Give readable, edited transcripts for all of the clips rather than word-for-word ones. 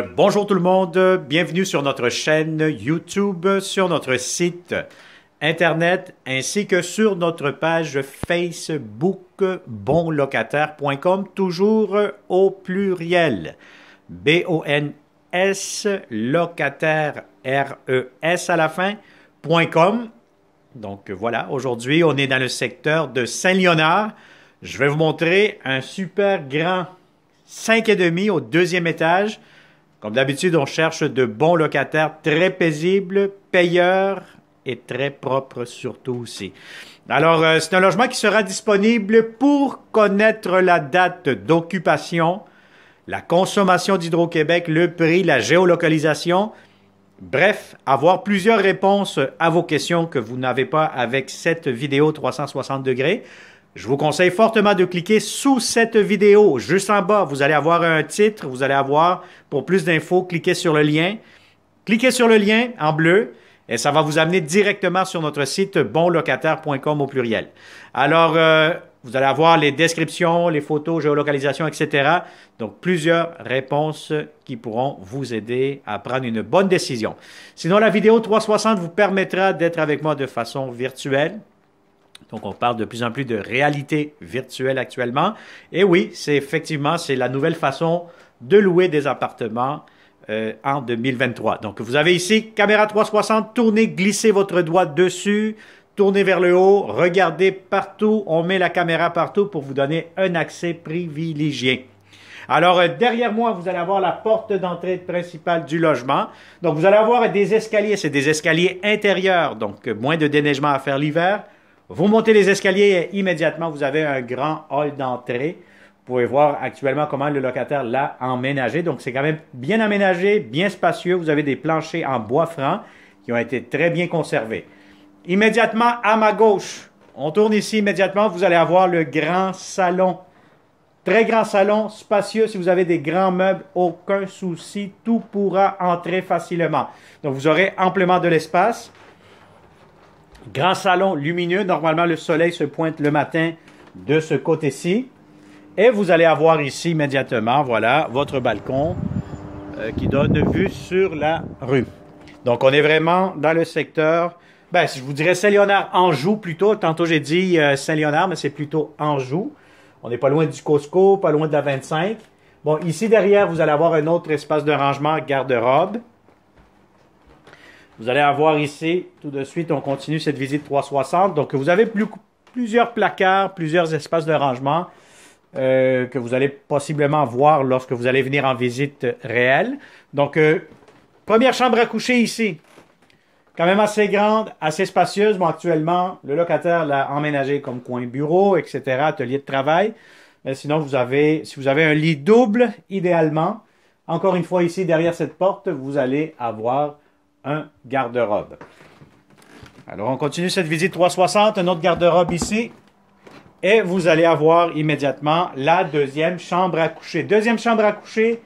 Bonjour tout le monde, bienvenue sur notre chaîne YouTube, sur notre site internet ainsi que sur notre page Facebook bonlocataire.com, toujours au pluriel. B-O-N-S, locataire, R-E-S à la fin, .com. Donc voilà, aujourd'hui on est dans le secteur de Saint-Léonard. Je vais vous montrer un super grand 5,5 au deuxième étage. Comme d'habitude, on cherche de bons locataires très paisibles, payeurs et très propres surtout aussi. Alors, c'est un logement qui sera disponible pour connaître la date d'occupation, la consommation d'Hydro-Québec, le prix, la géolocalisation. Bref, avoir plusieurs réponses à vos questions que vous n'avez pas avec cette vidéo 360 degrés. Je vous conseille fortement de cliquer sous cette vidéo. Juste en bas, vous allez avoir un titre. Vous allez avoir, pour plus d'infos, cliquez sur le lien. Cliquez sur le lien en bleu et ça va vous amener directement sur notre site bonlocataire.com au pluriel. Alors, vous allez avoir les descriptions, les photos, géolocalisation, etc. Donc, plusieurs réponses qui pourront vous aider à prendre une bonne décision. Sinon, la vidéo 360 vous permettra d'être avec moi de façon virtuelle. Donc, on parle de plus en plus de réalité virtuelle actuellement. Et oui, c'est la nouvelle façon de louer des appartements en 2023. Donc, vous avez ici caméra 360, tournez, glissez votre doigt dessus, tournez vers le haut, regardez partout. On met la caméra partout pour vous donner un accès privilégié. Alors, derrière moi, vous allez avoir la porte d'entrée principale du logement. Donc, vous allez avoir des escaliers. C'est des escaliers intérieurs, donc moins de déneigement à faire l'hiver. Vous montez les escaliers et immédiatement, vous avez un grand hall d'entrée. Vous pouvez voir actuellement comment le locataire l'a emménagé. Donc, c'est quand même bien aménagé, bien spacieux. Vous avez des planchers en bois franc qui ont été très bien conservés. Immédiatement, à ma gauche, on tourne ici immédiatement, vous allez avoir le grand salon. Très grand salon, spacieux. Si vous avez des grands meubles, aucun souci. Tout pourra entrer facilement. Donc, vous aurez amplement de l'espace. Grand salon lumineux. Normalement, le soleil se pointe le matin de ce côté-ci. Et vous allez avoir ici immédiatement, voilà, votre balcon qui donne vue sur la rue. Donc, on est vraiment dans le secteur, je vous dirais Saint-Léonard-Anjou plutôt. Tantôt, j'ai dit Saint-Léonard, mais c'est plutôt Anjou. On n'est pas loin du Costco, pas loin de la 25. Bon, ici derrière, vous allez avoir un autre espace de rangement, garde-robe. Vous allez avoir ici, tout de suite, on continue cette visite 360. Donc, vous avez plusieurs placards, plusieurs espaces de rangement que vous allez possiblement voir lorsque vous allez venir en visite réelle. Donc, première chambre à coucher ici. Quand même assez grande, assez spacieuse. Bon, actuellement, le locataire l'a emménagé comme coin bureau, etc., atelier de travail. Mais sinon, si vous avez un lit double, idéalement, encore une fois ici, derrière cette porte, vous allez avoir un garde-robe. Alors, on continue cette visite 360, un autre garde-robe ici. Et vous allez avoir immédiatement la deuxième chambre à coucher. Deuxième chambre à coucher,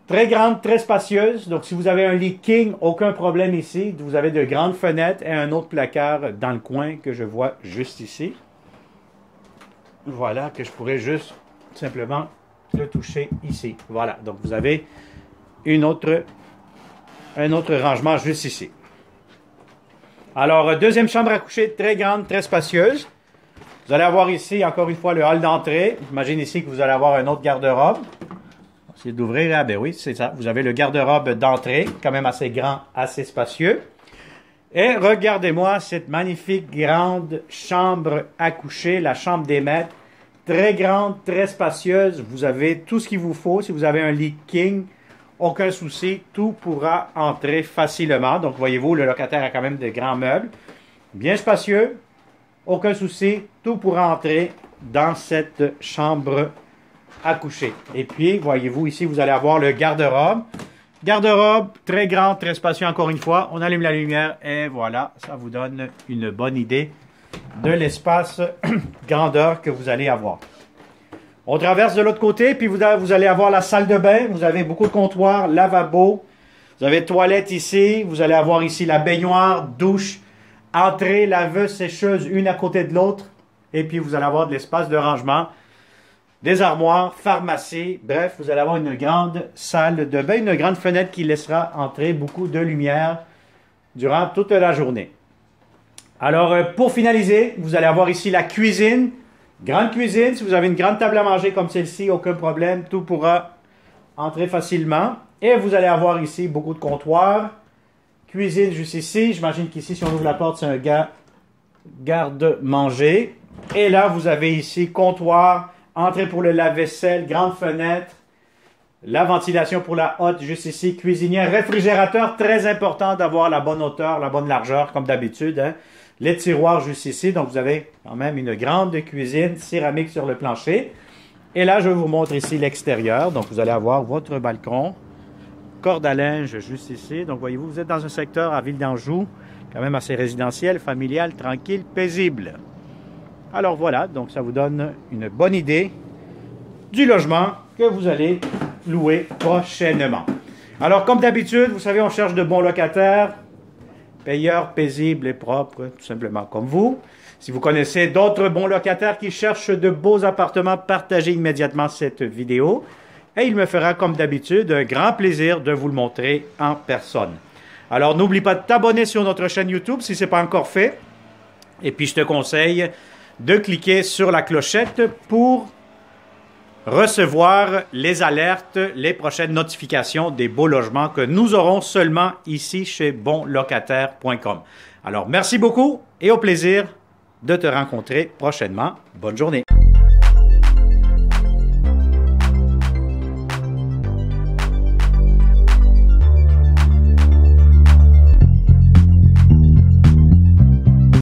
très grande, très spacieuse. Donc, si vous avez un lit king, aucun problème ici. Vous avez de grandes fenêtres et un autre placard dans le coin que je vois juste ici. Voilà, que je pourrais juste simplement le toucher ici. Voilà, donc vous avez un autre rangement juste ici. Alors, deuxième chambre à coucher, très grande, très spacieuse. Vous allez avoir ici, encore une fois, le hall d'entrée. J'imagine ici que vous allez avoir un autre garde-robe. Essayez d'ouvrir. Ah ben oui, c'est ça. Vous avez le garde-robe d'entrée, quand même assez grand, assez spacieux. Et regardez-moi cette magnifique grande chambre à coucher, la chambre des maîtres. Très grande, très spacieuse. Vous avez tout ce qu'il vous faut. Si vous avez un lit king, aucun souci, tout pourra entrer facilement. Donc, voyez-vous, le locataire a quand même de grands meubles. Bien spacieux, aucun souci, tout pourra entrer dans cette chambre à coucher. Et puis, voyez-vous, ici, vous allez avoir le garde-robe. Garde-robe, très grand, très spacieux, encore une fois. On allume la lumière et voilà, ça vous donne une bonne idée de l'espace grandeur que vous allez avoir. On traverse de l'autre côté, puis vous allez avoir la salle de bain. Vous avez beaucoup de comptoirs, lavabo. Vous avez toilette ici. Vous allez avoir ici la baignoire, douche, entrée, laveuse, sécheuse, une à côté de l'autre. Et puis, vous allez avoir de l'espace de rangement. des armoires, pharmacie, bref, vous allez avoir une grande salle de bain, une grande fenêtre qui laissera entrer beaucoup de lumière durant toute la journée. Alors, pour finaliser, vous allez avoir ici la cuisine, grande cuisine. Si vous avez une grande table à manger comme celle-ci, aucun problème, tout pourra entrer facilement. Et vous allez avoir ici beaucoup de comptoirs, cuisine juste ici. J'imagine qu'ici, si on ouvre la porte, c'est un garde-manger. Et là, vous avez ici comptoir, entrée pour le lave-vaisselle, grande fenêtre, la ventilation pour la hotte juste ici, cuisinière, réfrigérateur, très important d'avoir la bonne hauteur, la bonne largeur comme d'habitude. Hein. Les tiroirs juste ici, donc vous avez quand même une grande cuisine céramique sur le plancher. Et là, je vous montre ici l'extérieur. Donc vous allez avoir votre balcon, corde à linge juste ici. Donc voyez-vous, vous êtes dans un secteur à Ville d'Anjou, quand même assez résidentiel, familial, tranquille, paisible. Alors voilà, donc ça vous donne une bonne idée du logement que vous allez louer prochainement. Alors comme d'habitude, vous savez, on cherche de bons locataires, payeurs paisibles et propres, tout simplement comme vous. Si vous connaissez d'autres bons locataires qui cherchent de beaux appartements, partagez immédiatement cette vidéo et il me fera comme d'habitude un grand plaisir de vous le montrer en personne. Alors n'oublie pas de t'abonner sur notre chaîne YouTube si ce n'est pas encore fait. Et puis je te conseille de cliquer sur la clochette pour recevoir les alertes, les prochaines notifications des beaux logements que nous aurons seulement ici chez bonlocataire.com. Alors merci beaucoup et au plaisir de te rencontrer prochainement. Bonne journée.